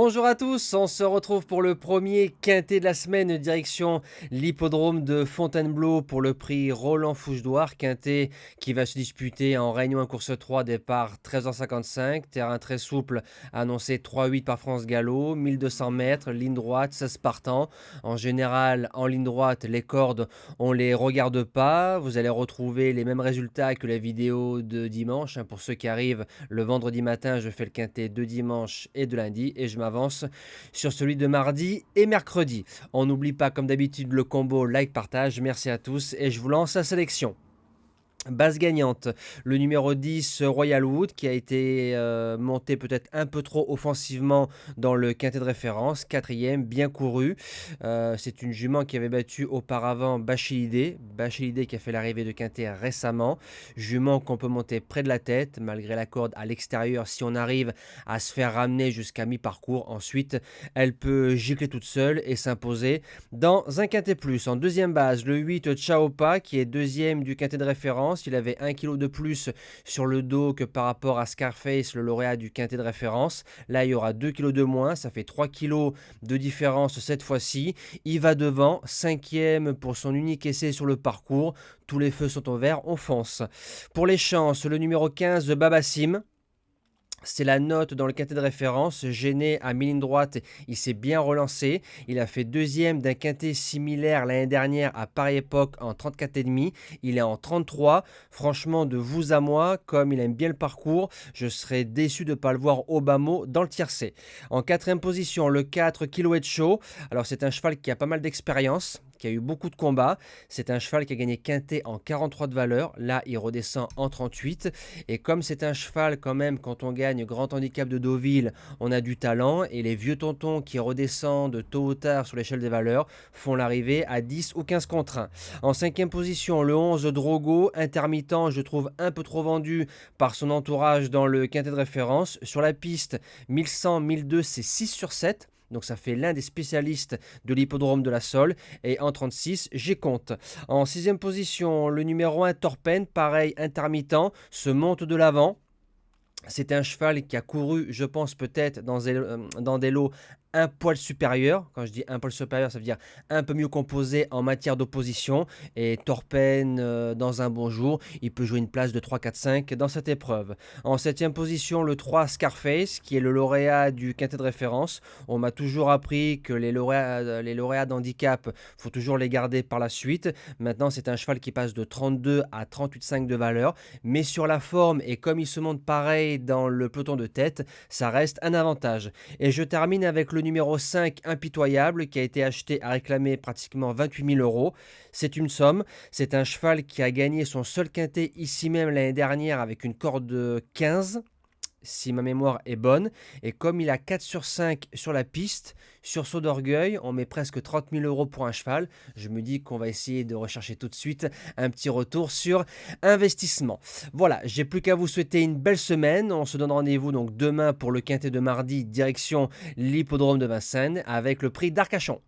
Bonjour à tous, on se retrouve pour le premier quintet de la semaine, direction l'hippodrome de Fontainebleau pour le prix Roland Fouche-Douar, quintet qui va se disputer en Réunion 1 course 3, départ 13h55, terrain très souple, annoncé 3-8 par France Gallo, 1200 mètres, ligne droite, 16 partants. En général, en ligne droite, les cordes, on les regarde pas, vous allez retrouver les mêmes résultats que la vidéo de dimanche, pour ceux qui arrivent le vendredi matin, je fais le quintet de dimanche et de lundi et je m'avance sur celui de mardi et mercredi. On n'oublie pas comme d'habitude le combo like-partage. Merci à tous et je vous lance la sélection. Base gagnante, le numéro 10 Royal Wood qui a été monté peut-être un peu trop offensivement dans le quintet de référence, quatrième, bien couru. C'est une jument qui avait battu auparavant Bachilidé qui a fait l'arrivée de quintet récemment. Jument qu'on peut monter près de la tête malgré la corde à l'extérieur si on arrive à se faire ramener jusqu'à mi-parcours. Ensuite, elle peut gicler toute seule et s'imposer dans un quintet plus. En deuxième base, le 8 Chaopa qui est deuxième du quintet de référence. Il avait 1 kg de plus sur le dos que par rapport à Scarface, le lauréat du quintet de référence. Là, il y aura 2 kg de moins, ça fait 3 kg de différence cette fois-ci. Il va devant, cinquième pour son unique essai sur le parcours. Tous les feux sont au vert, on fonce. Pour les chances, le numéro 15 Babassim. C'est la note dans le quintet de référence. Gêné à mi-ligne droite, il s'est bien relancé. Il a fait deuxième d'un quintet similaire l'année dernière à pareille époque en 34,5. Il est en 33. Franchement, de vous à moi, comme il aime bien le parcours, je serais déçu de ne pas le voir au bas mot dans le tiercé. En quatrième position, le 4 Kiloètre Show. Alors c'est un cheval qui a pas mal d'expérience, qui a eu beaucoup de combats. C'est un cheval qui a gagné quintet en 43 de valeur. Là, il redescend en 38. Et comme c'est un cheval quand même, quand on gagne grand handicap de Deauville, on a du talent. Et les vieux tontons qui redescendent tôt ou tard sur l'échelle des valeurs font l'arrivée à 10 ou 15 contre 1. En cinquième position, le 11 Drogo, intermittent, je trouve un peu trop vendu par son entourage dans le quintet de référence. Sur la piste, 1100, 1002, c'est 6 sur 7. Donc ça fait l'un des spécialistes de l'hippodrome de la Sole. Et en 36, j'y compte. En sixième position, le numéro 1 Torpen, pareil intermittent, se monte de l'avant. C'est un cheval qui a couru, je pense, peut-être dans des lots un poil supérieur. Quand je dis un poil supérieur, ça veut dire un peu mieux composé en matière d'opposition. Et Torpen, dans un bon jour, il peut jouer une place de 3, 4, 5 dans cette épreuve. En septième position, le 3 Scarface, qui est le lauréat du quintet de référence. On m'a toujours appris que les lauréats d'handicap, faut toujours les garder par la suite. Maintenant, c'est un cheval qui passe de 32 à 38,5 de valeur. Mais sur la forme, et comme il se monte pareil dans le peloton de tête, ça reste un avantage. Et je termine avec le numéro 5 Impitoyable qui a été acheté à réclamer pratiquement 28 000 euros. C'est une somme. C'est un cheval qui a gagné son seul quintet ici même l'année dernière avec une corde de 15, si ma mémoire est bonne. Et comme il a 4 sur 5 sur la piste, sur saut d'orgueil, on met presque 30 000 euros pour un cheval. Je me dis qu'on va essayer de rechercher tout de suite un petit retour sur investissement. Voilà, j'ai plus qu'à vous souhaiter une belle semaine. On se donne rendez-vous donc demain pour le quintet de mardi, direction l'hippodrome de Vincennes, avec le prix d'Arcachon.